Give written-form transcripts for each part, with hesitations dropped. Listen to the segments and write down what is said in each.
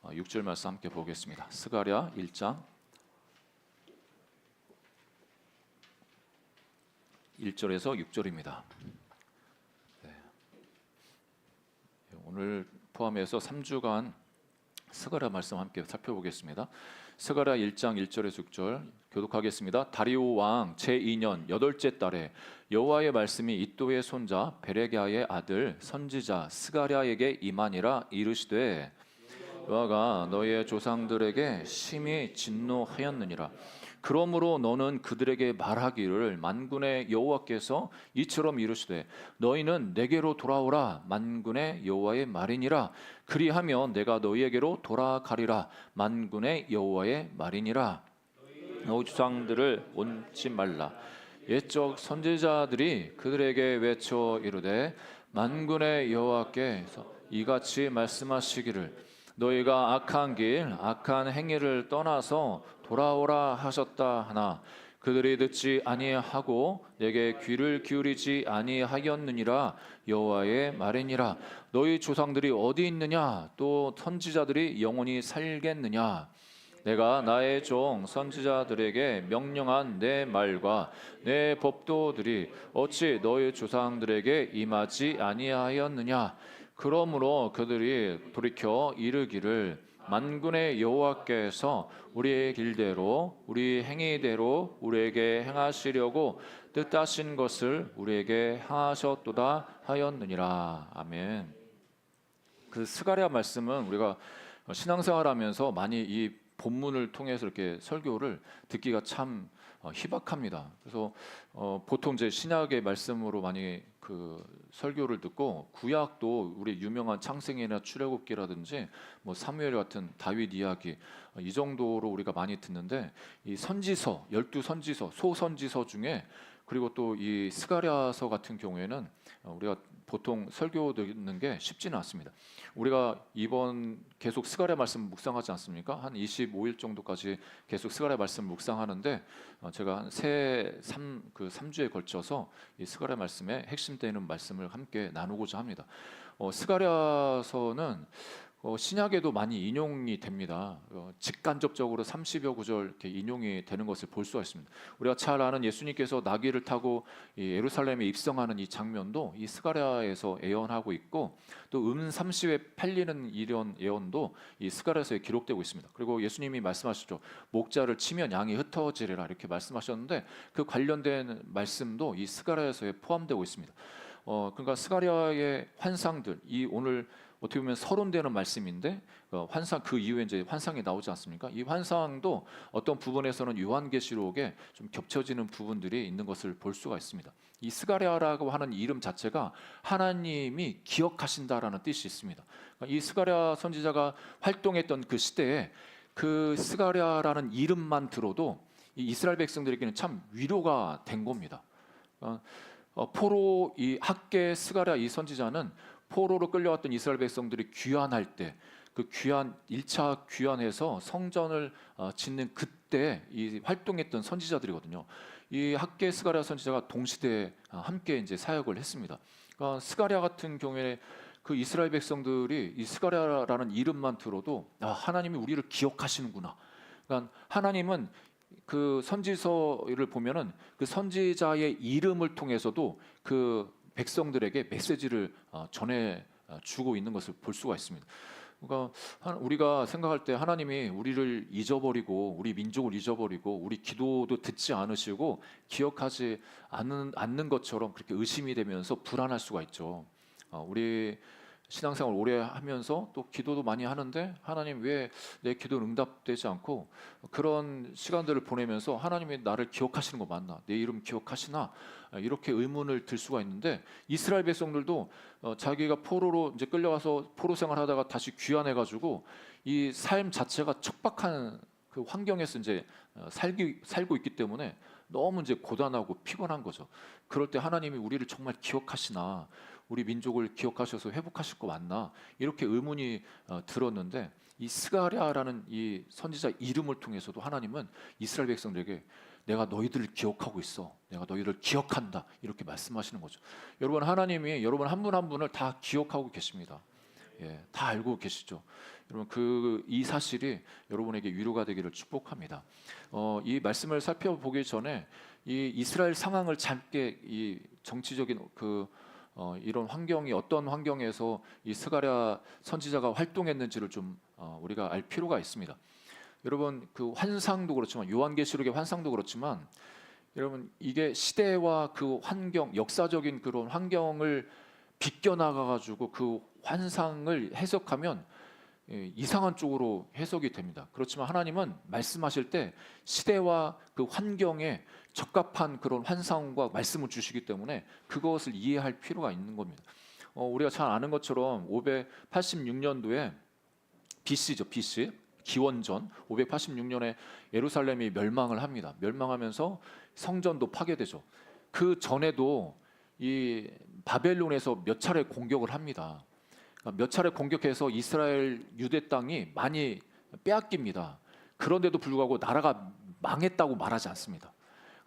6절 말씀 함께 보겠습니다. 스가랴 1장 1절에서 6절입니다. 오늘 포함해서 3주간 스가랴 말씀 함께 살펴보겠습니다. 스가랴 1장 1절에서 6절 교독하겠습니다. 다리오 왕 제2년 8째 달에 여호와의 말씀이 이도의 손자 베레랴의 아들 선지자 스가랴에게 임하니라. 이르시되 여호와가 너희의 조상들에게 심히 진노하였느니라. 그러므로 너는 그들에게 말하기를 만군의 여호와께서 이처럼 이르시되 너희는 내게로 돌아오라. 만군의 여호와의 말이니라. 그리하면 내가 너희에게로 돌아가리라. 만군의 여호와의 말이니라. 너희 조상들을 옳지 말라. 옛적 선지자들이 그들에게 외쳐 이르되 만군의 여호와께서 이같이 말씀하시기를 너희가 악한 길 악한 행위를 떠나서 돌아오라 하셨다 하나 그들이 듣지 아니하고 내게 귀를 기울이지 아니하였느니라. 여호와의 말이니라. 너희 조상들이 어디 있느냐? 또 선지자들이 영원히 살겠느냐? 내가 나의 종 선지자들에게 명령한 내 말과 내 법도들이 어찌 너희 조상들에게 임하지 아니하였느냐? 그러므로 그들이 돌이켜 이르기를 만군의 여호와께서 우리의 길대로 우리 행위대로 우리에게 행하시려고 뜻하신 것을 우리에게 행하셨도다 하였느니라. 아멘. 그 스가랴 말씀은 우리가 신앙생활하면서 많이 이 본문을 통해서 이렇게 설교를 듣기가 참 희박합니다. 그래서 보통 이제 신약의 말씀으로 많이 그 설교를 듣고 구약도 우리 유명한 창세기나 출애굽기라든지 뭐 사무엘 같은 다윗 이야기 이 정도로 우리가 많이 듣는데 이 선지서 12선지서 소선지서 중에 그리고 또 이 스가랴서 같은 경우에는 우리가 보통 설교 듣는 게 쉽지는 않습니다. 우리가 이번 계속 스가랴 말씀 묵상하지 않습니까? 한 25일 정도까지 계속 스가랴 말씀 묵상하는데 제가 한 3주에 걸쳐서 이 스가랴 말씀의 핵심 되는 말씀을 함께 나누고자 합니다. 스가랴서는 신약에도 많이 인용이 됩니다. 직간접적으로 30여 구절 이렇게 인용이 되는 것을 볼 수가 있습니다. 우리가 잘 아는 예수님께서 나귀를 타고 예루살렘에 입성하는 이 장면도 이 스가랴에서 예언하고 있고 또 30에 팔리는 이런 예언도 이 스가랴서에 기록되고 있습니다. 그리고 예수님이 말씀하셨죠. 목자를 치면 양이 흩어지리라 이렇게 말씀하셨는데 그 관련된 말씀도 이 스가랴서에 포함되고 있습니다. 그러니까 스가랴의 환상들 이 오늘 어떻게 보면 서론되는 말씀인데 환상 그 이후에 이제 환상이 나오지 않습니까? 이 환상도 어떤 부분에서는 요한계시록에 좀 겹쳐지는 부분들이 있는 것을 볼 수가 있습니다. 이 스가랴라고 하는 이름 자체가 하나님이 기억하신다라는 뜻이 있습니다. 그러니까 이 스가랴 선지자가 활동했던 그 시대에 그 스가랴라는 이름만 들어도 이 이스라엘 백성들에게는 참 위로가 된 겁니다. 포로 이 학개 스가랴 이 선지자는 포로로 끌려왔던 이스라엘 백성들이 귀환할 때 그 귀환 1차 귀환해서 성전을 짓는 그때 이 활동했던 선지자들이거든요. 이 학개 스가랴 선지자가 동시대에 함께 이제 사역을 했습니다. 그러니까 스가랴 같은 경우에 그 이스라엘 백성들이 이 스가랴라는 이름만 들어도 하나님이 우리를 기억하시는구나. 그러니까 하나님은 그 선지서를 보면은 그 선지자의 이름을 통해서도 그 백성들에게 메시지를 전해 주고 있는 것을 볼 수가 있습니다. 그러니까 우리가 생각할 때 하나님이 우리를 잊어버리고 우리 민족을 잊어버리고 우리 기도도 듣지 않으시고 기억하지 않는 것처럼 그렇게 의심이 되면서 불안할 수가 있죠. 우리 신앙생활 오래 하면서 또 기도도 많이 하는데 하나님 왜 내 기도는 응답되지 않고 그런 시간들을 보내면서 하나님이 나를 기억하시는 거 맞나? 내 이름 기억하시나? 이렇게 의문을 들 수가 있는데 이스라엘 백성들도 자기가 포로로 이제 끌려와서 포로 생활하다가 다시 귀환해가지고 이 삶 자체가 척박한 그 환경에서 이제 살고 있기 때문에 너무 이제 고단하고 피곤한 거죠. 그럴 때 하나님이 우리를 정말 기억하시나? 우리 민족을 기억하셔서 회복하실 거 맞나? 이렇게 의문이 들었는데 이 스가랴라는 이 선지자 이름을 통해서도 하나님은 이스라엘 백성들에게 내가 너희들을 기억하고 있어. 내가 너희를 기억한다. 이렇게 말씀하시는 거죠. 여러분 하나님이 여러분 한 분 한 분을 다 기억하고 계십니다. 다 알고 계시죠. 여러분 이 사실이 여러분에게 위로가 되기를 축복합니다. 이 말씀을 살펴보기 전에 이 이스라엘 상황을 짧게 이 정치적인 이런 환경이 어떤 환경에서 이 스가랴 선지자가 활동했는지를 좀 우리가 알 필요가 있습니다. 여러분 그 환상도 그렇지만 요한계시록의 환상도 그렇지만 여러분 이게 시대와 그 환경, 역사적인 그런 환경을 비껴나가 가지고 그 환상을 해석하면 이상한 쪽으로 해석이 됩니다. 그렇지만 하나님은 말씀하실 때 시대와 그 환경에 적합한 그런 환상과 말씀을 주시기 때문에 그것을 이해할 필요가 있는 겁니다. 우리가 잘 아는 것처럼 586년도에 BC죠, BC 기원전 586년에 예루살렘이 멸망을 합니다. 멸망하면서 성전도 파괴되죠. 그 전에도 이 바벨론에서 몇 차례 공격을 합니다. 몇 차례 공격해서 이스라엘 유대 땅이 많이 빼앗깁니다. 그런데도 불구하고 나라가 망했다고 말하지 않습니다.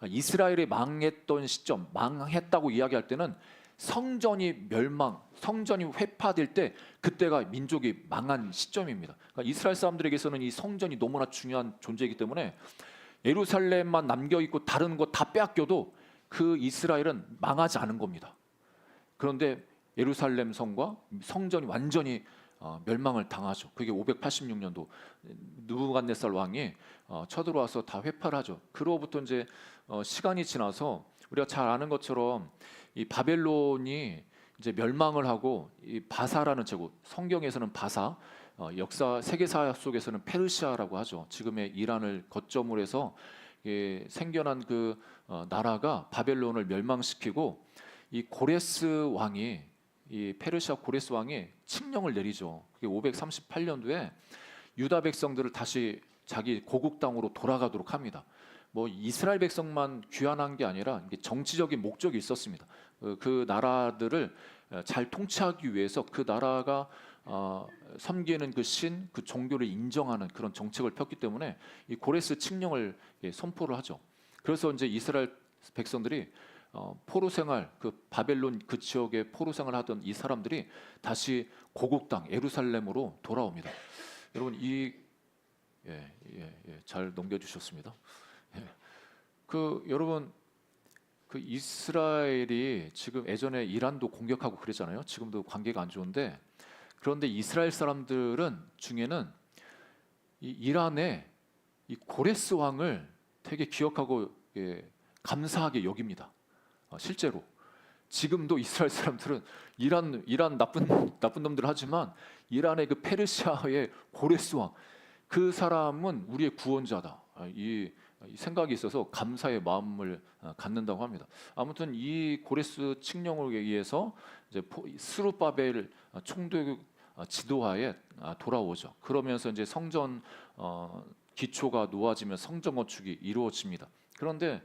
이스라엘이 망했던 시점, 망했다고 이야기할 때는 성전이 멸망, 성전이 회파될 때 그때가 민족이 망한 시점입니다. 그러니까 이스라엘 사람들에게서는 이 성전이 너무나 중요한 존재이기 때문에 예루살렘만 남겨 있고 다른 거 다 빼앗겨도 그 이스라엘은 망하지 않은 겁니다. 그런데 예루살렘 성과 성전이 완전히 멸망을 당하죠. 그게 586년도 느부갓네살 왕이 쳐들어와서 다 회파를 하죠. 그로부터 이제 시간이 지나서 우리가 잘 아는 것처럼 이 바벨론이 이제 멸망을 하고 이 바사라는 제국, 성경에서는 바사, 역사 세계사 속에서는 페르시아라고 하죠. 지금의 이란을 거점으로 해서 생겨난 그 나라가 바벨론을 멸망시키고 이 고레스 왕이 이 페르시아 고레스 왕이 칙령을 내리죠. 그게 538년도에 유다 백성들을 다시 자기 고국 땅으로 돌아가도록 합니다. 뭐 이스라엘 백성만 귀환한 게 아니라 이게 정치적인 목적이 있었습니다. 그 나라들을 잘 통치하기 위해서 그 나라가 섬기는 그 신, 그 종교를 인정하는 그런 정책을 폈기 때문에 이 고레스 칙령을 선포를 하죠. 그래서 이제 이스라엘 백성들이 포로 생활, 그 바벨론 그 지역에 포로 생활하던 이 사람들이 다시 고국 땅 예루살렘으로 돌아옵니다. 여러분 잘 넘겨주셨습니다. 여러분 그 이스라엘이 지금 예전에 이란도 공격하고 그랬잖아요. 지금도 관계가 안 좋은데 그런데 이스라엘 사람들은 중에는 이 이란의 이 고레스 왕을 되게 기억하고 감사하게 여깁니다. 실제로 지금도 이스라엘 사람들은 이란 나쁜 놈들 하지만 이란의 그 페르시아의 고레스 왕 그 사람은 우리의 구원자다. 이 생각이 있어서 감사의 마음을 갖는다고 합니다. 아무튼 이 고레스 칙령을 의해서 이제 스룹바벨 총독 지도하에 돌아오죠. 그러면서 이제 성전 기초가 놓아지면 성전 건축이 이루어집니다. 그런데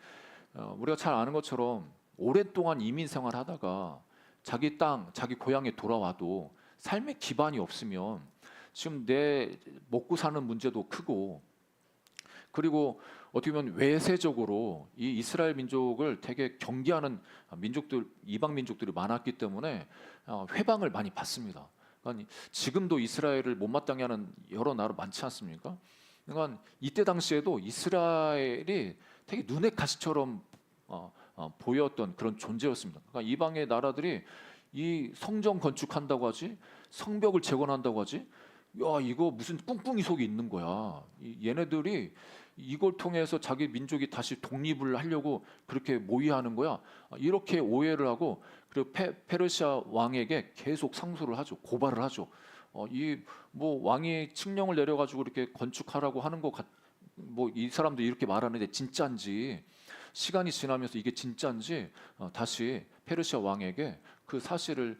우리가 잘 아는 것처럼 오랫동안 이민 생활하다가 자기 땅, 자기 고향에 돌아와도 삶의 기반이 없으면 지금 내 먹고 사는 문제도 크고 그리고 어떻게 보면 외세적으로 이 이스라엘 민족을 되게 경계하는 민족들, 이방 민족들이 많았기 때문에 회방을 많이 받습니다. 그러니까 지금도 이스라엘을 못마땅해 하는 여러 나라 많지 않습니까? 그러니까 이때 당시에도 이스라엘이 되게 눈의 가시처럼 보였던 그런 존재였습니다. 그러니까 이방의 나라들이 이 성전 건축한다고 하지, 성벽을 재건한다고 하지, 야 이거 무슨 꿍꿍이 속에 있는 거야. 얘네들이 이걸 통해서 자기 민족이 다시 독립을 하려고 그렇게 모의하는 거야. 이렇게 오해를 하고 그리고 페르시아 왕에게 계속 상소를 하죠. 고발을 하죠. 이 뭐 왕이 칙령을 내려가지고 이렇게 건축하라고 하는 거 뭐 이 사람도 이렇게 말하는데 진짜인지 시간이 지나면서 이게 진짜인지 다시 페르시아 왕에게 그 사실을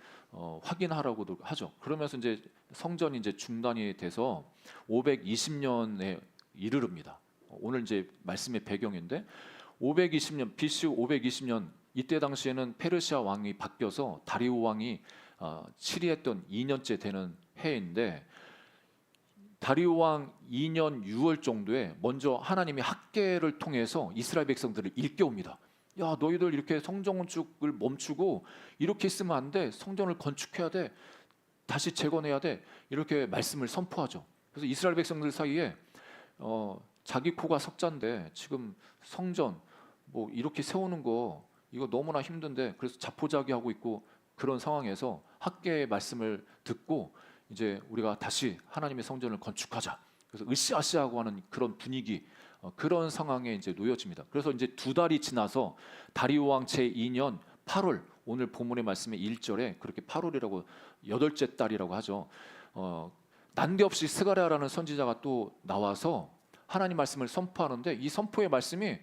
확인하라고도 하죠. 그러면서 이제 성전이 이제 중단이 돼서 520년에 이르릅니다. 오늘 이제 말씀의 배경인데 520년 BC 520년 이때 당시에는 페르시아 왕이 바뀌어서 다리오 왕이 치리했던 2년째 되는 해인데 다리오 왕 2년 6월 정도에 먼저 하나님이 학계를 통해서 이스라엘 백성들을 일깨웁니다. 야 너희들 이렇게 성전 건축을 멈추고 이렇게 있으면 안 돼. 성전을 건축해야 돼. 다시 재건해야 돼. 이렇게 말씀을 선포하죠. 그래서 이스라엘 백성들 사이에 자기 코가 석자인데 지금 성전 뭐 이렇게 세우는 거 이거 너무나 힘든데, 그래서 자포자기하고 있고 그런 상황에서 학개의 말씀을 듣고 이제 우리가 다시 하나님의 성전을 건축하자. 그래서 으쌰으쌰하고 하는 그런 분위기, 그런 상황에 이제 놓여집니다. 그래서 이제 2달이 지나서 다리오 왕 제2년 8월, 오늘 본문의 말씀의 1절에 그렇게 8월이라고 8째 달이라고 하죠. 난데없이 스가랴라는 선지자가 또 나와서 하나님 말씀을 선포하는데, 이 선포의 말씀이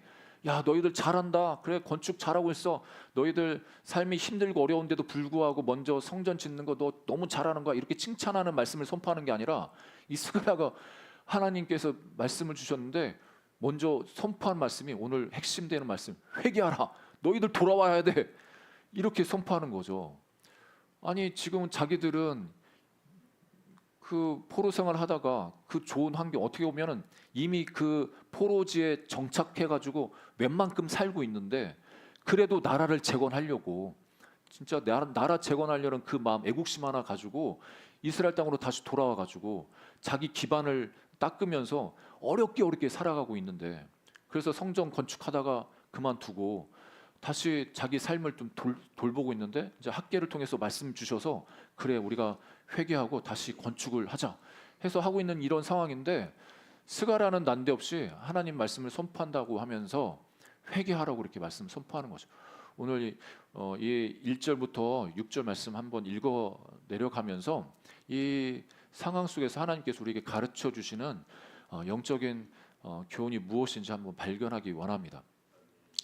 야, 너희들 잘한다. 그래, 건축 잘하고 있어. 너희들 삶이 힘들고 어려운데도 불구하고 먼저 성전 짓는 거 너 너무 잘하는 거야. 이렇게 칭찬하는 말씀을 선포하는 게 아니라, 이 스가랴가 하나님께서 말씀을 주셨는데 먼저 선포한 말씀이 오늘 핵심되는 말씀, 회개하라. 너희들 돌아와야 돼. 이렇게 선포하는 거죠. 아니, 지금은 자기들은 그 포로 생활 하다가 그 좋은 환경, 어떻게 보면은 이미 그 포로지에 정착해 가지고 웬만큼 살고 있는데, 그래도 나라를 재건하려고, 진짜 나라 재건하려는 그 마음, 애국심 하나 가지고 이스라엘 땅으로 다시 돌아와 가지고 자기 기반을 닦으면서 어렵게 살아가고 있는데, 그래서 성전 건축하다가 그만두고 다시 자기 삶을 좀 돌보고 있는데, 이제 학개를 통해서 말씀 주셔서 그래, 우리가 회개하고 다시 건축을 하자 해서 하고 있는 이런 상황인데, 스가랴는 난데없이 하나님 말씀을 선포한다고 하면서 회개하라고 이렇게 말씀 선포하는 거죠. 오늘 이 1절부터 6절 말씀 한번 읽어 내려가면서 이 상황 속에서 하나님께서 우리에게 가르쳐 주시는 영적인 교훈이 무엇인지 한번 발견하기 원합니다.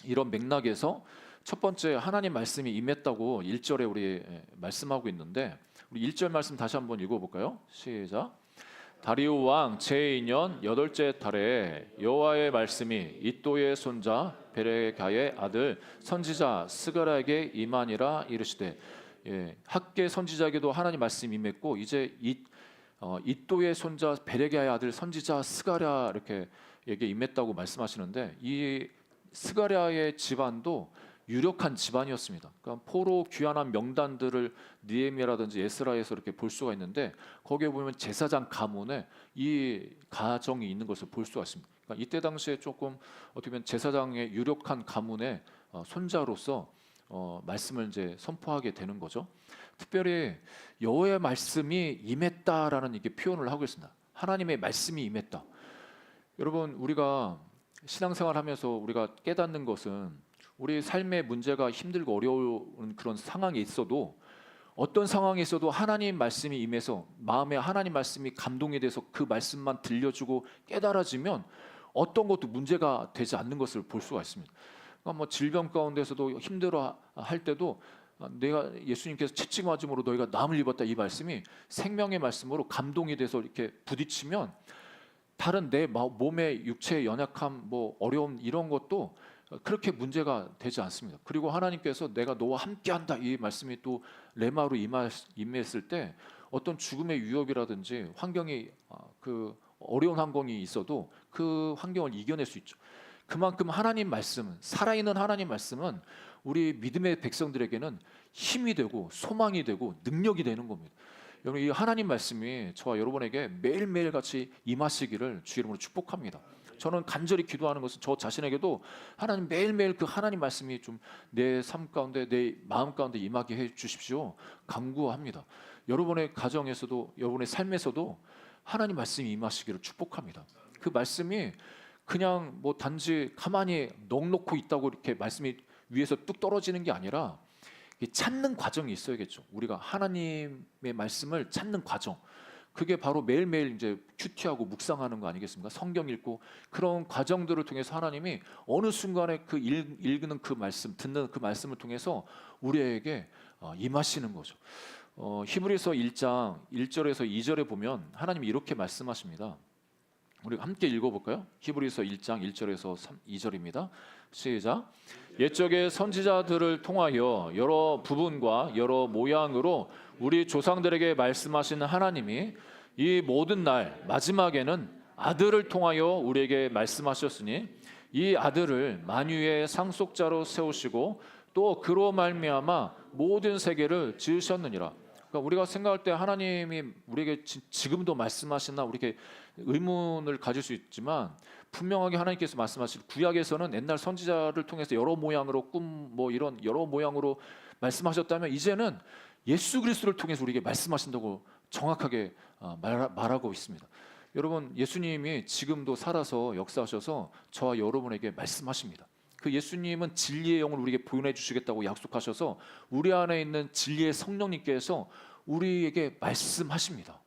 이런 맥락에서 첫 번째, 하나님 말씀이 임했다고 1절에 우리 말씀하고 있는데, 우리 1절 말씀 다시 한번 읽어볼까요? 시작. 다리오 왕 제2년 8째 달에 여호와의 말씀이 이또의 손자 베레가의 아들 선지자 스가랴에게 임하니라 이르시되, 학개 선지자에게도 하나님 말씀이 임했고, 이제 이또의 손자 베레가의 아들 선지자 스가랴 이렇게 에게 임했다고 말씀하시는데, 이 스가랴의 집안도 유력한 집안이었습니다. 그러니까 포로 귀환한 명단들을 느헤미야라든지 에스라에서 이렇게 볼 수가 있는데, 거기에 보면 제사장 가문에 이 가정이 있는 것을 볼 수가 있습니다. 그러니까 이때 당시에 조금 어떻게 보면 제사장의 유력한 가문의 손자로서 말씀을 이제 선포하게 되는 거죠. 특별히 여호와의 말씀이 임했다라는 이게 표현을 하고 있습니다. 하나님의 말씀이 임했다. 여러분, 우리가 신앙생활하면서 우리가 깨닫는 것은, 우리 삶의 문제가 힘들고 어려운 그런 상황에 있어도, 어떤 상황에 있어도 하나님 말씀이 임해서 마음에 하나님 말씀이 감동이 돼서 그 말씀만 들려주고 깨달아지면 어떤 것도 문제가 되지 않는 것을 볼 수가 있습니다. 그러니까 뭐 질병 가운데서도 힘들어 할 때도 내가 예수님께서 채찍맞음으로 너희가 남을 입었다, 이 말씀이 생명의 말씀으로 감동이 돼서 이렇게 부딪히면 다른 내 몸의 육체의 연약함, 뭐 어려움, 이런 것도 그렇게 문제가 되지 않습니다. 그리고 하나님께서 내가 너와 함께한다, 이 말씀이 또 레마로 임했을 때 어떤 죽음의 위협이라든지 환경이 그 어려운 환경이 있어도 그 환경을 이겨낼 수 있죠. 그만큼 하나님 말씀은, 살아있는 하나님 말씀은 우리 믿음의 백성들에게는 힘이 되고 소망이 되고 능력이 되는 겁니다. 여러분, 이 하나님 말씀이 저와 여러분에게 매일매일 같이 임하시기를 주 이름으로 축복합니다. 저는 간절히 기도하는 것은 저 자신에게도 하나님 매일매일 그 하나님 말씀이 좀 내 삶 가운데, 내 마음 가운데 임하게 해 주십시오 간구합니다. 여러분의 가정에서도, 여러분의 삶에서도 하나님 말씀이 임하시기를 축복합니다. 그 말씀이 그냥 뭐 단지 가만히 넋놓고 있다고 이렇게 말씀이 위에서 뚝 떨어지는 게 아니라 찾는 과정이 있어야겠죠. 우리가 하나님의 말씀을 찾는 과정, 그게 바로 매일매일 이제 큐티하고 묵상하는 거 아니겠습니까? 성경 읽고 그런 과정들을 통해서 하나님이 어느 순간에 그 읽는 그 말씀, 듣는 그 말씀을 통해서 우리에게 임하시는 거죠. 히브리서 1장 1절에서 2절에 보면 하나님이 이렇게 말씀하십니다. 우리 함께 읽어볼까요? 히브리서 1장 1절에서 2절입니다. 시작. 옛적의 선지자들을 통하여 여러 부분과 여러 모양으로 우리 조상들에게 말씀하신 하나님이 이 모든 날 마지막에는 아들을 통하여 우리에게 말씀하셨으니, 이 아들을 만유의 상속자로 세우시고 또 그로 말미암아 모든 세계를 지으셨느니라. 그러니까 우리가 생각할 때 하나님이 우리에게 지금도 말씀하시나 우리에게 의문을 가질 수 있지만 분명하게 하나님께서 말씀하실 구약에서는 옛날 선지자를 통해서 여러 모양으로 꿈 뭐 이런 여러 모양으로 말씀하셨다면 이제는 예수 그리스도를 통해서 우리에게 말씀하신다고 정확하게 말하고 있습니다. 여러분 예수님이 지금도 살아서 역사하셔서 저와 여러분에게 말씀하십니다. 그 예수님은 진리의 영을 우리에게 보내주시겠다고 약속하셔서 우리 안에 있는 진리의 성령님께서 우리에게 말씀하십니다.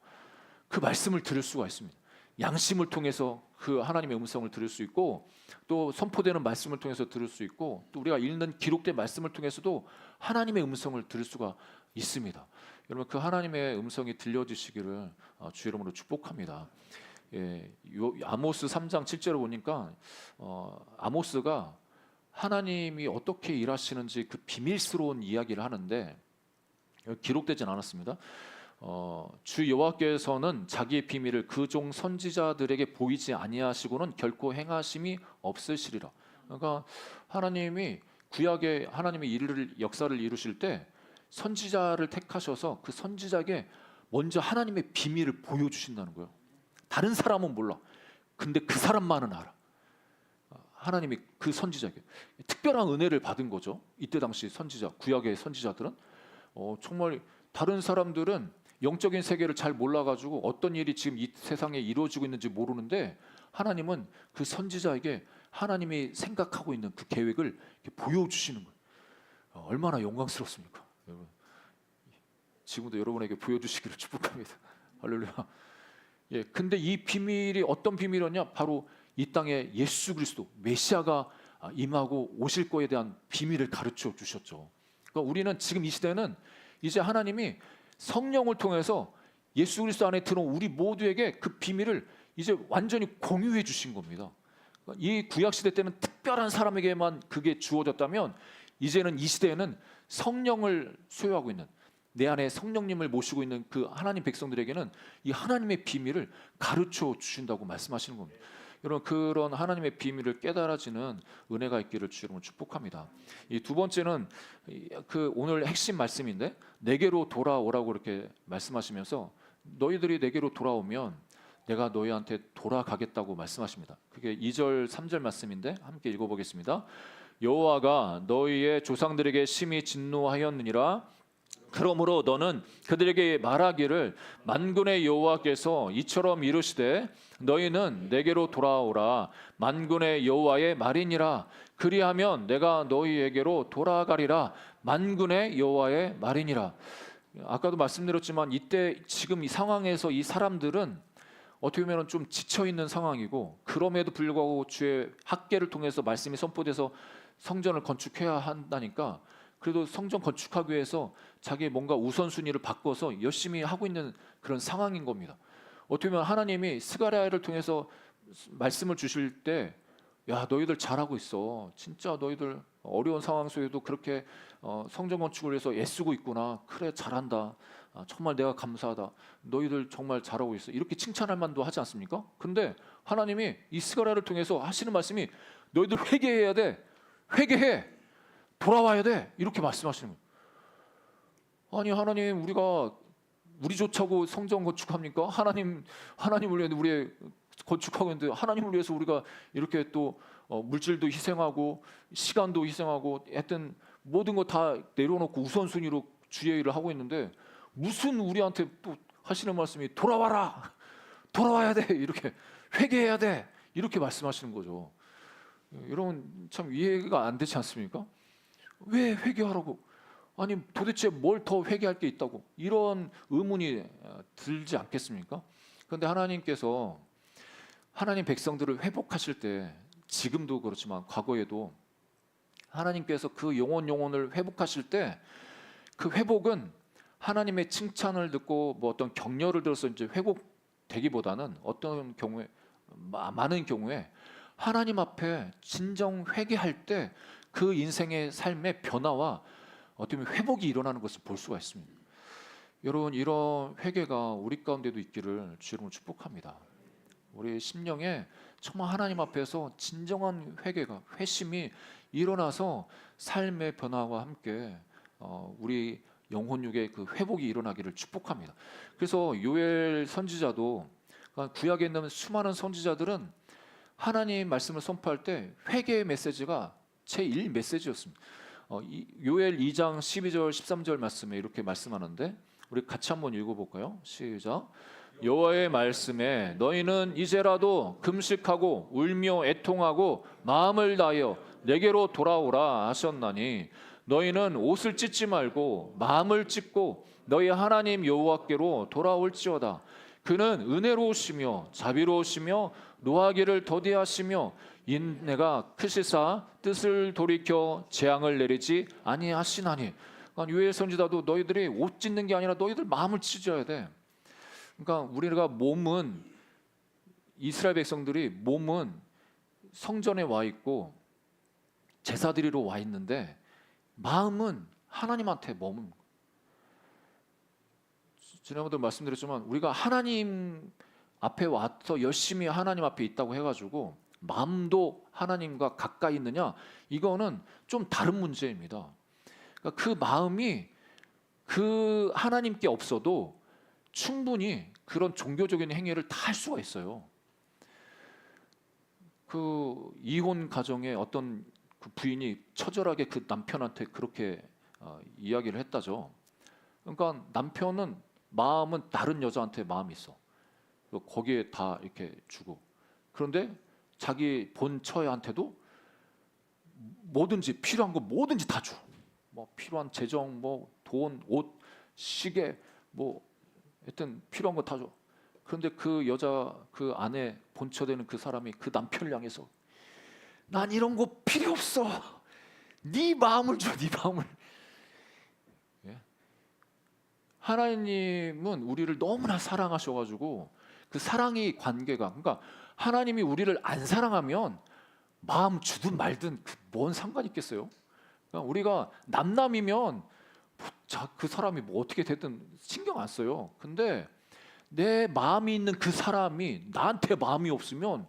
그 말씀을 들을 수가 있습니다. 양심을 통해서 그 하나님의 음성을 들을 수 있고 또 선포되는 말씀을 통해서 들을 수 있고 또 우리가 읽는 기록된 말씀을 통해서도 하나님의 음성을 들을 수가 있습니다. 여러분 그 하나님의 음성이 들려지시기를 주 이름으로 축복합니다. 예, 아모스 3장 7절을 보니까 아모스가 하나님이 어떻게 일하시는지 그 비밀스러운 이야기를 하는데 기록되진 않았습니다. 주 여호와께서는 자기의 비밀을 그 종 선지자들에게 보이지 아니하시고는 결코 행하심이 없으시리라. 그러니까 하나님이 구약에 하나님의 역사를 이루실 때 선지자를 택하셔서 그 선지자에게 먼저 하나님의 비밀을 보여주신다는 거예요. 다른 사람은 몰라. 근데 그 사람만은 알아. 하나님이 그 선지자에게 특별한 은혜를 받은 거죠. 이때 당시 선지자, 구약의 선지자들은 정말 다른 사람들은 영적인 세계를 잘 몰라가지고 어떤 일이 지금 이 세상에 이루어지고 있는지 모르는데 하나님은 그 선지자에게 하나님이 생각하고 있는 그 계획을 보여주시는 거예요. 얼마나 영광스럽습니까? 여러분. 지금도 여러분에게 보여주시기를 축복합니다. 할렐루야. 예, 근데 이 비밀이 어떤 비밀이었냐? 바로 이 땅에 예수 그리스도 메시아가 임하고 오실 거에 대한 비밀을 가르쳐 주셨죠. 그러니까 우리는 지금 이 시대는 이제 하나님이 성령을 통해서 예수 그리스도 안에 들어온 우리 모두에게 그 비밀을 이제 완전히 공유해 주신 겁니다. 그러니까 이 구약 시대 때는 특별한 사람에게만 그게 주어졌다면 이제는 이 시대에는 성령을 소유하고 있는 내 안에 성령님을 모시고 있는 그 하나님 백성들에게는 이 하나님의 비밀을 가르쳐 주신다고 말씀하시는 겁니다. 여러분 그런 하나님의 비밀을 깨달아지는 은혜가 있기를 주 여러분 축복합니다. 이 두 번째는 그 오늘 핵심 말씀인데 내게로 돌아오라고 이렇게 말씀하시면서 너희들이 내게로 돌아오면 내가 너희한테 돌아가겠다고 말씀하십니다. 그게 2절 3절 말씀인데 함께 읽어보겠습니다. 여호와가 너희의 조상들에게 심히 진노하였느니라. 그러므로 너는 그들에게 말하기를 만군의 여호와께서 이처럼 이르시되 너희는 내게로 돌아오라. 만군의 여호와의 말이니라. 그리하면 내가 너희에게로 돌아가리라. 만군의 여호와의 말이니라. 아까도 말씀드렸지만 이때 지금 이 상황에서 이 사람들은 어떻게 보면 좀 지쳐 있는 상황이고 그럼에도 불구하고 주의 학계를 통해서 말씀이 선포돼서 성전을 건축해야 한다니까 그래도 성전 건축하기 위해서 자기의 뭔가 우선순위를 바꿔서 열심히 하고 있는 그런 상황인 겁니다. 어떻게 보면 하나님이 스가랴를 통해서 말씀을 주실 때 야 너희들 잘하고 있어. 진짜 너희들 어려운 상황 속에도 그렇게 성전 건축을 위해서 애쓰고 있구나. 그래 잘한다. 정말 내가 감사하다. 너희들 정말 잘하고 있어. 이렇게 칭찬할 만도 하지 않습니까? 근데 하나님이 이 스가랴를 통해서 하시는 말씀이 너희들 회개해야 돼. 회개해. 돌아와야 돼. 이렇게 말씀하시는 거예요. 아니 하나님 우리가 우리 좋자고 성전 건축합니까? 하나님을 위해 우리 건축하고 있는데 하나님을 위해서 우리가 이렇게 또 물질도 희생하고 시간도 희생하고 하여튼 모든 거 다 내려놓고 우선순위로 주의 일을 하고 있는데 무슨 우리한테 또 하시는 말씀이 돌아와라. 돌아와야 돼. 이렇게 회개해야 돼. 이렇게 말씀하시는 거죠. 여러분 참 이해가 안 되지 않습니까? 왜 회개하라고? 아니 도대체 뭘 더 회개할 게 있다고? 이런 의문이 들지 않겠습니까? 그런데 하나님께서 하나님 백성들을 회복하실 때 지금도 그렇지만 과거에도 하나님께서 그 영혼을 회복하실 때 그 회복은 하나님의 칭찬을 듣고 뭐 어떤 격려를 들어서 이제 회복되기보다는 어떤 경우에 많은 경우에 하나님 앞에 진정 회개할 때 그 인생의 삶의 변화와 어떻게 보면 회복이 일어나는 것을 볼 수가 있습니다. 여러분 이런 회개가 우리 가운데도 있기를 주 이름으로 축복합니다. 우리 심령에 정말 하나님 앞에서 진정한 회개가 회심이 일어나서 삶의 변화와 함께 우리 영혼육의 그 회복이 일어나기를 축복합니다. 그래서 요엘 선지자도, 그러니까 구약에 있는 수많은 선지자들은 하나님 말씀을 선포할 때 회개의 메시지가 제1 메시지였습니다. 요엘 2장 12절 13절 말씀에 이렇게 말씀하는데 우리 같이 한번 읽어볼까요? 시작. 여호와의 말씀에 너희는 이제라도 금식하고 울며 애통하고 마음을 다하여 내게로 돌아오라 하셨나니 너희는 옷을 찢지 말고 마음을 찢고 너희 하나님 여호와께로 돌아올지어다. 그는 은혜로우시며 자비로우시며 노하기를 더디하시며 인내가 크시사 뜻을 돌이켜 재앙을 내리지 아니하시나니. 그러니까 요엘 선지자도 너희들이 옷 찢는 게 아니라 너희들 마음을 찢어야 돼. 그러니까 우리가 몸은, 이스라엘 백성들이 몸은 성전에 와 있고 제사 드리러 와 있는데 마음은 하나님한테 머문. 지난번에도 말씀드렸지만 우리가 하나님 앞에 와서 열심히 하나님 앞에 있다고 해가지고 마음도 하나님과 가까이 있느냐, 이거는 좀 다른 문제입니다. 그러니까 그 마음이 그 하나님께 없어도 충분히 그런 종교적인 행위를 다 할 수가 있어요. 그 이혼 가정에 어떤 그 부인이 처절하게 그 남편한테 그렇게 이야기를 했다죠. 그러니까 남편은 마음은 다른 여자한테 마음이 있어. 거기에 다 이렇게 주고. 그런데 자기 본 처애한테도 뭐든지 필요한 거 뭐든지 다 줘. 뭐 필요한 재정, 뭐 돈, 옷, 시계, 뭐 하여튼 필요한 거 다 줘. 그런데 그 여자, 그 아내 본처되는 그 사람이 그 남편을 향해서 난 이런 거 필요 없어. 네 마음을 줘, 네 마음을. 예? 하나님은 우리를 너무나 사랑하셔가지고 그 사랑의 관계가, 그러니까 하나님이 우리를 안 사랑하면 마음 주든 말든 뭔 상관 있겠어요? 그러니까 우리가 남남이면 그 사람이 뭐 어떻게 됐든 신경 안 써요. 근데 내 마음이 있는 그 사람이 나한테 마음이 없으면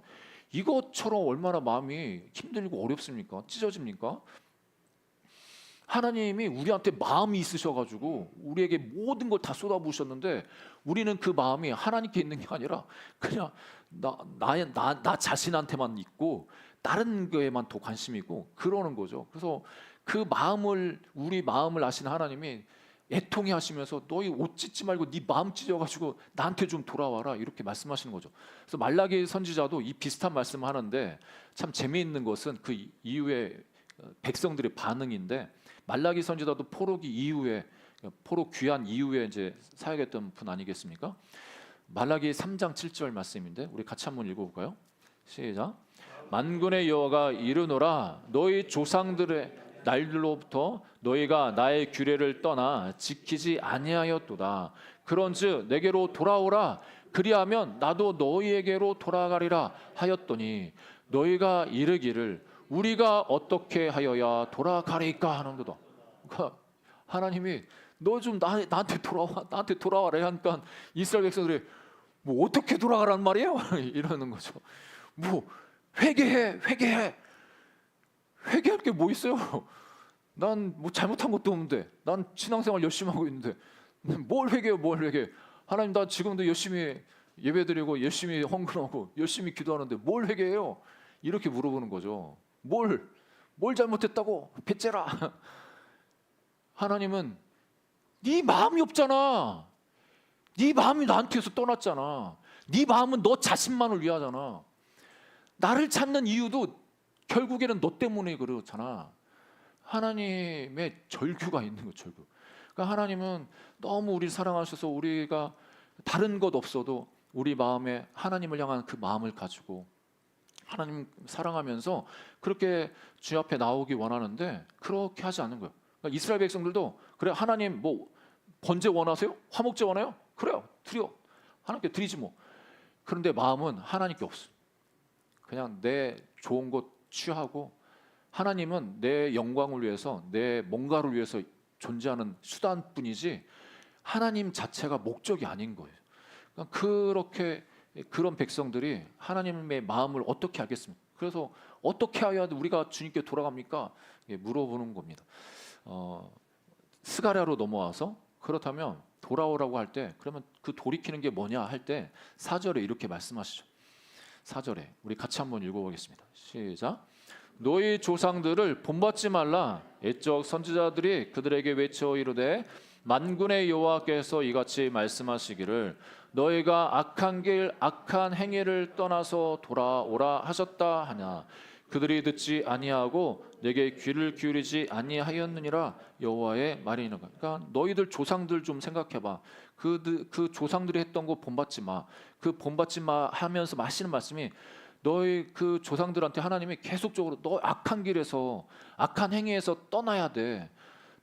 이것처럼 얼마나 마음이 힘들고 어렵습니까? 찢어집니까? 하나님이 우리한테 마음이 있으셔가지고 우리에게 모든 걸 다 쏟아부으셨는데 우리는 그 마음이 하나님께 있는 게 아니라 그냥 나 자신한테만 있고 다른 거에만 더 관심이 있고 그러는 거죠. 그래서 그 마음을, 우리 마음을 아시는 하나님이 애통해 하시면서 너희 옷 찢지 말고 네 마음 찢어가지고 나한테 좀 돌아와라, 이렇게 말씀하시는 거죠. 그래서 말라기 선지자도 이 비슷한 말씀을 하는데 참 재미있는 것은 그 이후에 백성들의 반응인데, 말라기 선지자도 포로기 이후에, 포로 귀환 이후에 이제 사역했던 분 아니겠습니까? 말라기 3장 7절 말씀인데 우리 같이 한번 읽어볼까요? 시작. 만군의 여호와가 이르노라 너희 조상들의 날들로부터 너희가 나의 규례를 떠나 지키지 아니하였도다. 그런즉 내게로 돌아오라. 그리하면 나도 너희에게로 돌아가리라 하였더니 너희가 이르기를 우리가 어떻게 하여야 돌아가리까 하는도다. 그러니까 하나님이 너 좀 나한테 돌아와, 나한테 돌아와라 하니까 이스라엘 백성들이 뭐 어떻게 돌아가란 말이에요? 이러는 거죠. 뭐 회개해. 회개할 게 뭐 있어요? 난 뭐 잘못한 것도 없는데, 난 신앙생활 열심히 하고 있는데 뭘 회개해요? 뭘 회개해? 하나님 나 지금도 열심히 예배드리고 열심히 헌금하고 열심히 기도하는데 뭘 회개해요? 이렇게 물어보는 거죠. 뭘 잘못했다고? 배째라. 하나님은 네 마음이 없잖아. 네 마음이 나한테서 떠났잖아. 네 마음은 너 자신만을 위하잖아. 나를 찾는 이유도 결국에는 너 때문에 그렇잖아. 하나님의 절규가 있는 거, 절규. 그러니까 하나님은 너무 우리를 사랑하셔서 우리가 다른 것 없어도 우리 마음에 하나님을 향한 그 마음을 가지고 하나님 사랑하면서 그렇게 주 앞에 나오기 원하는데 그렇게 하지 않는 거예요. 그러니까 이스라엘 백성들도 그래, 하나님 뭐 번제 원하세요? 화목제 원해요? 그래요, 드려. 하나님께 드리지 뭐. 그런데 마음은 하나님께 없어. 그냥 내 좋은 것 취하고, 하나님은 내 영광을 위해서, 내 뭔가를 위해서 존재하는 수단뿐이지 하나님 자체가 목적이 아닌 거예요. 그러니까 그렇게 그런 백성들이 하나님의 마음을 어떻게 알겠습니까? 그래서 어떻게 해야 우리가 주님께 돌아갑니까? 물어보는 겁니다. 스가랴로 넘어와서 그렇다면 돌아오라고 할 때 그러면 그 돌이키는 게 뭐냐 할 때 4절에 이렇게 말씀하시죠. 4절에 우리 같이 한번 읽어보겠습니다. 시작. 너희 조상들을 본받지 말라. 옛적 선지자들이 그들에게 외쳐 이르되 만군의 여호와께서 이같이 말씀하시기를 너희가 악한 길 악한 행위를 떠나서 돌아오라 하셨다 하냐. 그들이 듣지 아니하고 내게 귀를 기울이지 아니하였느니라 여호와의 말이니라. 그러니까 너희들 조상들 좀 생각해봐. 그 조상들이 했던 거 본받지 마. 그 본받지 마 하면서 하시는 말씀이 너희 그 조상들한테 하나님이 계속적으로 너 악한 길에서 악한 행위에서 떠나야 돼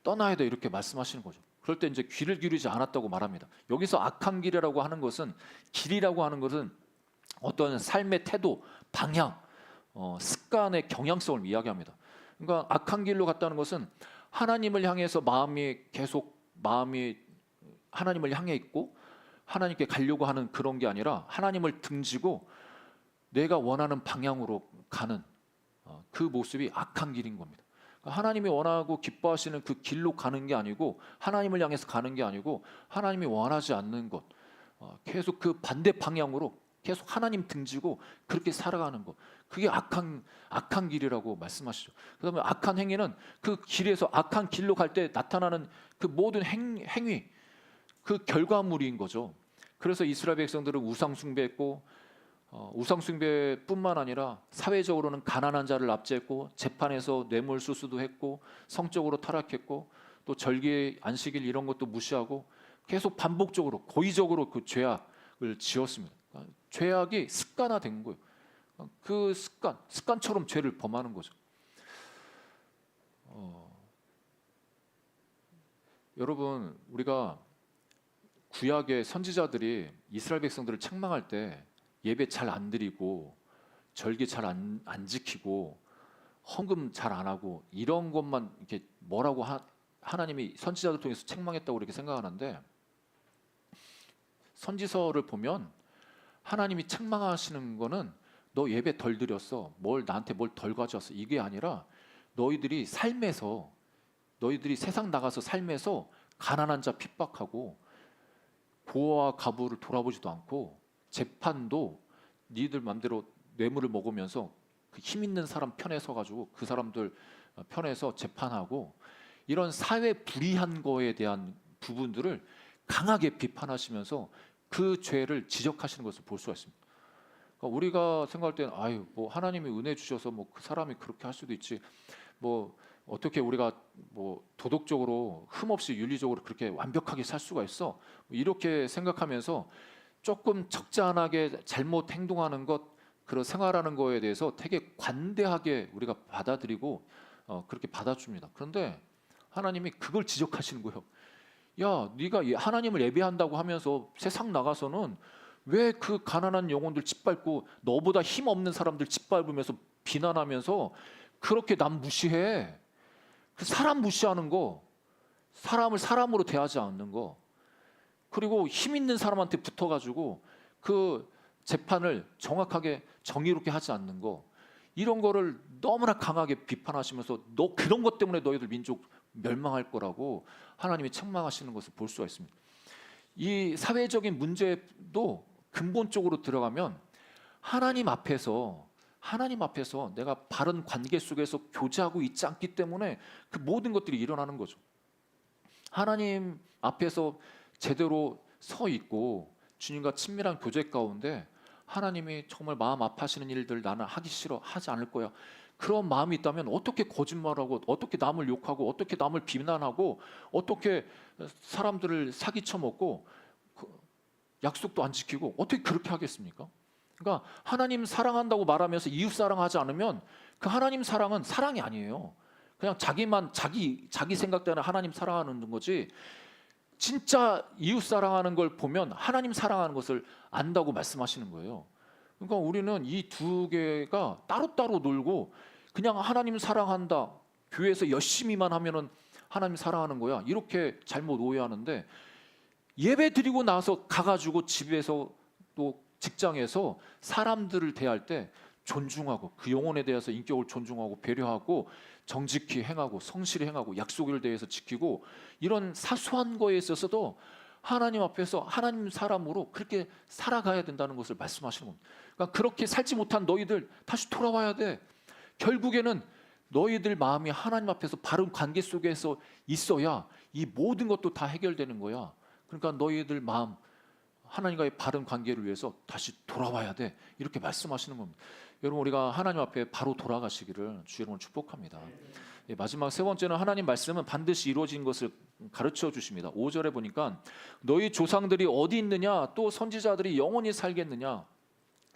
이렇게 말씀하시는 거죠. 그럴 때 이제 귀를 기울이지 않았다고 말합니다. 여기서 악한 길이라고 하는 것은 길이라고 하는 것은 어떤 삶의 태도, 방향, 습관의 경향성을 이야기합니다. 그러니까 악한 길로 갔다는 것은 하나님을 향해서 마음이 하나님을 향해 있고 하나님께 가려고 하는 그런 게 아니라 하나님을 등지고 내가 원하는 방향으로 가는 그 모습이 악한 길인 겁니다. 하나님이 원하고 기뻐하시는 그 길로 가는 게 아니고 하나님을 향해서 가는 게 아니고 하나님이 원하지 않는 것, 계속 그 반대 방향으로 계속 하나님 등지고 그렇게 살아가는 것, 그게 악한 길이라고 말씀하시죠. 그다음에 악한 행위는 그 길에서 악한 길로 갈 때 나타나는 그 모든 행위, 그 결과물인 거죠. 그래서 이스라엘 백성들은 우상 숭배했고 우상 숭배뿐만 아니라 사회적으로는 가난한 자를 압제했고 재판에서 뇌물 수수도 했고 성적으로 타락했고 또 절기 안식일 이런 것도 무시하고 계속 반복적으로 고의적으로 그 죄악을 지었습니다. 죄악이 습관화된 거예요. 그 습관처럼 죄를 범하는 거죠. 여러분 우리가 구약의 선지자들이 이스라엘 백성들을 책망할 때 예배 잘 안 드리고 절기 잘 안 지키고 헌금 잘 안 하고 이런 것만 이렇게 뭐라고 하나님이 선지자들 통해서 책망했다고 이렇게 생각하는데 선지서를 보면 하나님이 책망하시는 거는 너 예배 덜 드렸어, 나한테 뭘 덜 가져왔어 이게 아니라 너희들이 세상 나가서 삶에서 가난한 자 핍박하고 고아와 가부를 돌아보지도 않고 재판도 니들 맘대로 뇌물을 먹으면서 그 힘 있는 사람 편에 서가지고 그 사람들 편에서 재판하고 이런 사회 불이한 거에 대한 부분들을 강하게 비판하시면서 그 죄를 지적하시는 것을 볼 수가 있습니다. 그러니까 우리가 생각할 때는 뭐 하나님이 은혜 주셔서 뭐 그 사람이 그렇게 할 수도 있지 뭐 어떻게 우리가 뭐 도덕적으로 흠없이 윤리적으로 그렇게 완벽하게 살 수가 있어 이렇게 생각하면서 조금 적잖하게 잘못 행동하는 것 그런 생활하는 거에 대해서 되게 관대하게 우리가 받아들이고 그렇게 받아줍니다. 그런데 하나님이 그걸 지적하시는 거예요. 야, 네가 하나님을 예배한다고 하면서 세상 나가서는 왜 그 가난한 영혼들 짓밟고 너보다 힘 없는 사람들 짓밟으면서 비난하면서 그렇게 남 무시해? 그 사람 무시하는 거, 사람을 사람으로 대하지 않는 거, 그리고 힘 있는 사람한테 붙어가지고 그 재판을 정확하게 정의롭게 하지 않는 거, 이런 거를 너무나 강하게 비판하시면서 너 그런 것 때문에 너희들 민족 멸망할 거라고 하나님이 책망하시는 것을 볼 수가 있습니다. 이 사회적인 문제도 근본적으로 들어가면 하나님 앞에서 내가 바른 관계 속에서 교제하고 있지 않기 때문에 그 모든 것들이 일어나는 거죠. 하나님 앞에서 제대로 서 있고 주님과 친밀한 교제 가운데 하나님이 정말 마음 아파하시는 일들 나는 하기 싫어, 하지 않을 거야, 그런 마음이 있다면 어떻게 거짓말하고 어떻게 남을 욕하고 어떻게 남을 비난하고 어떻게 사람들을 사기쳐먹고 약속도 안 지키고 어떻게 그렇게 하겠습니까? 그러니까 하나님 사랑한다고 말하면서 이웃 사랑하지 않으면 그 하나님 사랑은 사랑이 아니에요. 그냥 자기 생각대로 하나님 사랑하는 거지, 진짜 이웃 사랑하는 걸 보면 하나님 사랑하는 것을 안다고 말씀하시는 거예요. 그러니까 우리는 이 두 개가 따로따로 놀고 그냥 하나님 사랑한다, 교회에서 열심히만 하면은 하나님 사랑하는 거야, 이렇게 잘못 오해하는데 예배 드리고 나서 가가지고 집에서 또 직장에서 사람들을 대할 때 존중하고 그 영혼에 대해서 인격을 존중하고 배려하고 정직히 행하고 성실히 행하고 약속을 대해서 지키고 이런 사소한 거에 있어서도 하나님 앞에서 하나님 사람으로 그렇게 살아가야 된다는 것을 말씀하시는 겁니다. 그러니까 그렇게 살지 못한 너희들 다시 돌아와야 돼. 결국에는 너희들 마음이 하나님 앞에서 바른 관계 속에서 있어야 이 모든 것도 다 해결되는 거야. 그러니까 너희들 마음 하나님과의 바른 관계를 위해서 다시 돌아와야 돼. 이렇게 말씀하시는 겁니다. 여러분 우리가 하나님 앞에 바로 돌아가시기를 주 여러분 축복합니다. 마지막 세 번째는 하나님 말씀은 반드시 이루어진 것을 가르쳐 주십니다. 5절에 보니까 너희 조상들이 어디 있느냐 또 선지자들이 영원히 살겠느냐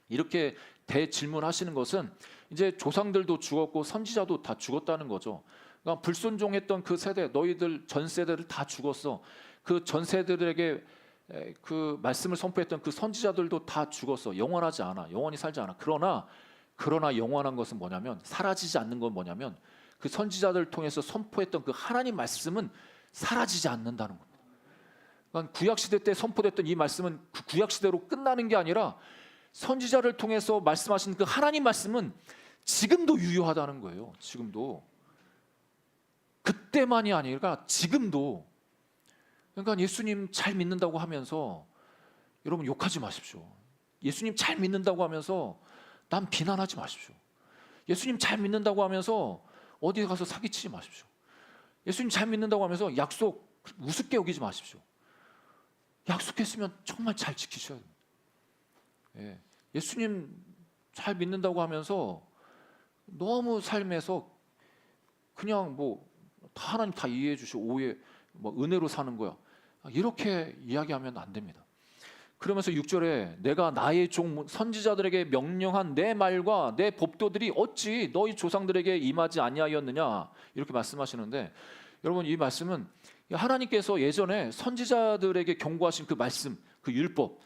이렇게 대질문하시는 것은 이제 조상들도 죽었고 선지자도 다 죽었다는 거죠. 그러니까 불순종했던 그 세대 너희들 전 세대를 다 죽었어. 그 전 세대들에게 그 말씀을 선포했던 그 선지자들도 다 죽었어. 영원하지 않아. 영원히 살지 않아. 그러나 영원한 것은 뭐냐면 사라지지 않는 건 뭐냐면 그 선지자들을 통해서 선포했던 그 하나님 말씀은 사라지지 않는다는 겁니다. 그러니까 구약 시대 때 선포됐던 이 말씀은 그 구약 시대로 끝나는 게 아니라 선지자를 통해서 말씀하신 그 하나님 말씀은 지금도 유효하다는 거예요. 지금도 그때만이 아니라 지금도. 그러니까 예수님 잘 믿는다고 하면서 여러분 욕하지 마십시오. 예수님 잘 믿는다고 하면서 남 비난하지 마십시오. 예수님 잘 믿는다고 하면서 어디 가서 사기치지 마십시오. 예수님 잘 믿는다고 하면서 약속 우습게 여기지 마십시오. 약속했으면 정말 잘 지키셔야 됩니다. 예수님 잘 믿는다고 하면서 너무 삶에서 그냥 뭐 다 하나님 다 이해해 주시고 오해 뭐 은혜로 사는 거야. 이렇게 이야기하면 안 됩니다. 그러면서 6절에 내가 나의 종 선지자들에게 명령한 내 말과 내 법도들이 어찌 너희 조상들에게 임하지 아니하였느냐 이렇게 말씀하시는데 여러분 이 말씀은 하나님께서 예전에 선지자들에게 경고하신 그 말씀 그 율법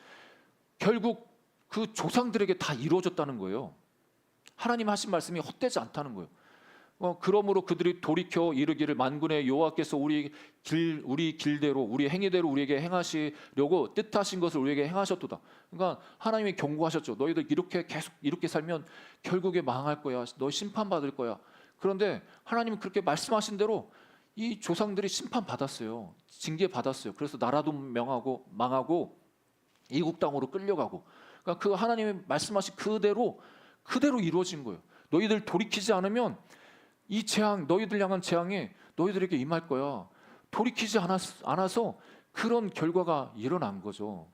결국 그 조상들에게 다 이루어졌다는 거예요. 하나님 하신 말씀이 헛되지 않다는 거예요. 그러므로 그들이 돌이켜 이르기를 만군의 여호와께서 우리 길대로 우리 행위대로 우리에게 행하시려고 뜻하신 것을 우리에게 행하셨도다. 그러니까 하나님이 경고하셨죠. 너희들 이렇게 계속 이렇게 살면 결국에 망할 거야. 너 심판받을 거야. 그런데 하나님은 그렇게 말씀하신 대로 이 조상들이 심판받았어요. 징계받았어요. 그래서 나라도 망하고 이국 땅으로 끌려가고 그러니까 그 하나님이 말씀하신 그대로 이루어진 거예요. 너희들 돌이키지 않으면 이 재앙 너희들 향한 재앙이 너희들에게 임할 거야. 돌이키지 않아서 그런 결과가 일어난 거죠.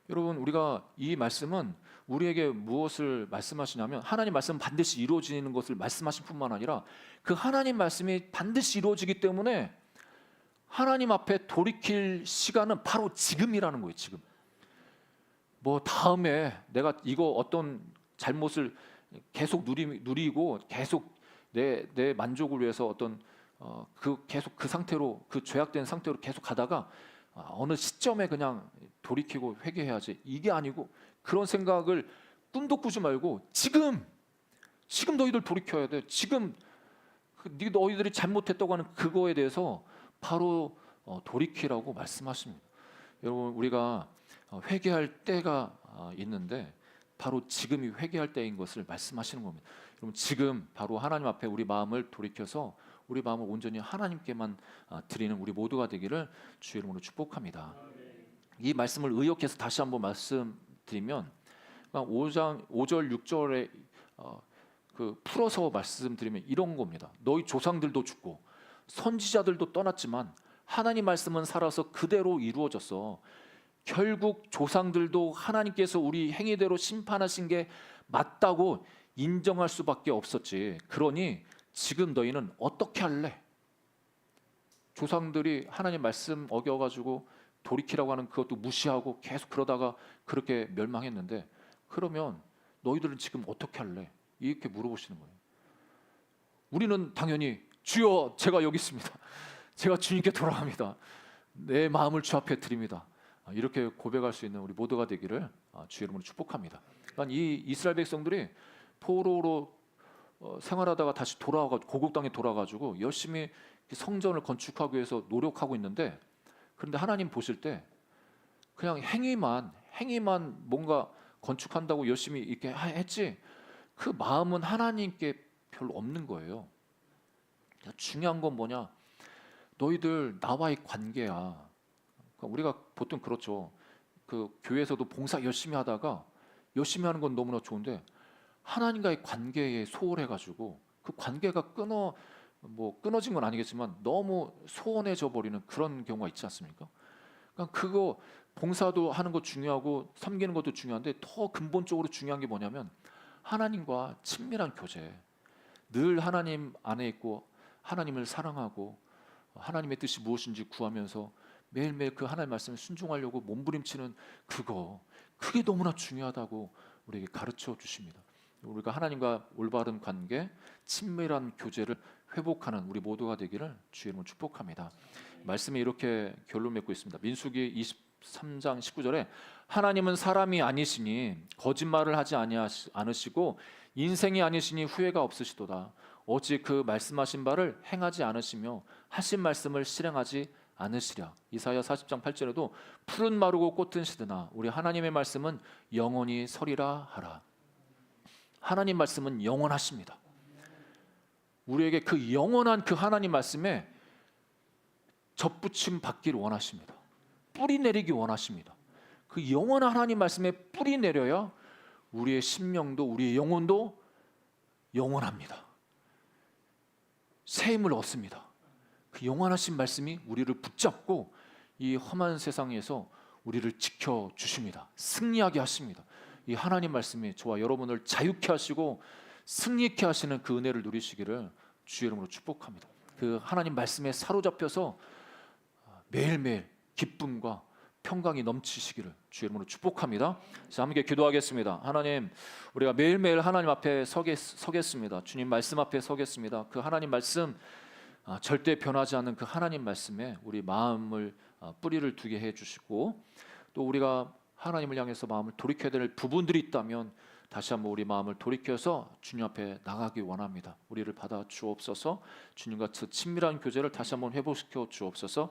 여러분 우리가 이 말씀은 우리에게 무엇을 말씀하시냐면 하나님 말씀은 반드시 이루어지는 것을 말씀하신 뿐만 아니라 그 하나님 말씀이 반드시 이루어지기 때문에 하나님 앞에 돌이킬 시간은 바로 지금이라는 거예요. 지금 뭐 다음에 내가 이거 어떤 잘못을 계속 누리고 계속 내 만족을 위해서 어떤 계속 그 상태로 그 죄악된 상태로 계속 가다가 어느 시점에 그냥 돌이키고 회개해야지 이게 아니고 그런 생각을 꿈도 꾸지 말고 지금 너희들 돌이켜야 돼. 지금 너희들이 잘못했다고 하는 그거에 대해서 바로 돌이키라고 말씀하십니다. 여러분 우리가 회개할 때가 있는데 바로 지금이 회개할 때인 것을 말씀하시는 겁니다. 여러분 지금 바로 하나님 앞에 우리 마음을 돌이켜서 우리 마음을 온전히 하나님께만 드리는 우리 모두가 되기를 주의 이름으로 축복합니다. 이 말씀을 의역해서 다시 한번 말씀드리면 5절 6절에 그 풀어서 말씀드리면 이런 겁니다. 너희 조상들도 죽고 선지자들도 떠났지만 하나님 말씀은 살아서 그대로 이루어졌어. 결국 조상들도 하나님께서 우리 행위대로 심판하신 게 맞다고 인정할 수밖에 없었지. 그러니 지금 너희는 어떻게 할래? 조상들이 하나님 말씀 어겨가지고 돌이키라고 하는 그것도 무시하고 계속 그러다가 그렇게 멸망했는데 그러면 너희들은 지금 어떻게 할래? 이렇게 물어보시는 거예요. 우리는 당연히 주여 제가 여기 있습니다. 제가 주님께 돌아갑니다. 내 마음을 주 앞에 드립니다. 이렇게 고백할 수 있는 우리 모두가 되기를 주의 이름으로 축복합니다. 그러니까 이 이스라엘 백성들이 포로로 생활하다가 다시 고국 땅에 돌아가지고 열심히 성전을 건축하기 위해서 노력하고 있는데 그런데 하나님 보실 때 그냥 행위만 뭔가 건축한다고 열심히 이렇게 했지 그 마음은 하나님께 별로 없는 거예요. 중요한 건 뭐냐? 너희들 나와의 관계야. 그러니까 우리가 보통 그렇죠. 그 교회에서도 봉사 열심히 하다가 열심히 하는 건 너무나 좋은데 하나님과의 관계에 소홀해가지고 그 관계가 끊어진 건 아니겠지만 너무 소원해져 버리는 그런 경우가 있지 않습니까? 그러니까 그거 봉사도 하는 거 중요하고 섬기는 것도 중요한데 더 근본적으로 중요한 게 뭐냐면 하나님과 친밀한 교제. 늘 하나님 안에 있고 하나님을 사랑하고 하나님의 뜻이 무엇인지 구하면서 매일매일 그 하나님 말씀에 순종하려고 몸부림치는 그게 너무나 중요하다고 우리에게 가르쳐 주십니다. 우리가 하나님과 올바른 관계, 친밀한 교제를 회복하는 우리 모두가 되기를 주의 이름으로 축복합니다. 말씀이 이렇게 결론 맺고 있습니다. 민수기 23장 19절에 하나님은 사람이 아니시니 거짓말을 하지 않으시고 인생이 아니시니 후회가 없으시도다. 어찌 그 말씀하신 바를 행하지 않으시며 하신 말씀을 실행하지 않으시랴. 이사야 40장 8절에도 푸른 마르고 꽃은 시드나 우리 하나님의 말씀은 영원히 서리라 하라. 하나님 말씀은 영원하십니다. 우리에게 그 영원한 그 하나님 말씀에 접붙임 받기를 원하십니다. 뿌리 내리기 원하십니다. 그 영원한 하나님 말씀에 뿌리 내려야 우리의 심령도 우리의 영혼도 영원합니다. 새 힘을 얻습니다. 그 영원하신 말씀이 우리를 붙잡고 이 험한 세상에서 우리를 지켜주십니다. 승리하게 하십니다. 이 하나님 말씀이 저와 여러분을 자유케 하시고 승리케 하시는 그 은혜를 누리시기를 주의 이름으로 축복합니다. 그 하나님 말씀에 사로잡혀서 매일매일 기쁨과 평강이 넘치시기를 주의 이름으로 축복합니다. 자, 함께 기도하겠습니다. 하나님, 우리가 매일매일 하나님 앞에 서겠습니다. 주님 말씀 앞에 서겠습니다. 그 하나님 말씀 절대 변하지 않는 그 하나님 말씀에 우리 마음을 뿌리를 두게 해주시고 또 우리가 하나님을 향해서 마음을 돌이켜야 될 부분들이 있다면 다시 한번 우리 마음을 돌이켜서 주님 앞에 나가기 원합니다. 우리를 받아 주옵소서. 주님과 친밀한 교제를 다시 한번 회복시켜 주옵소서.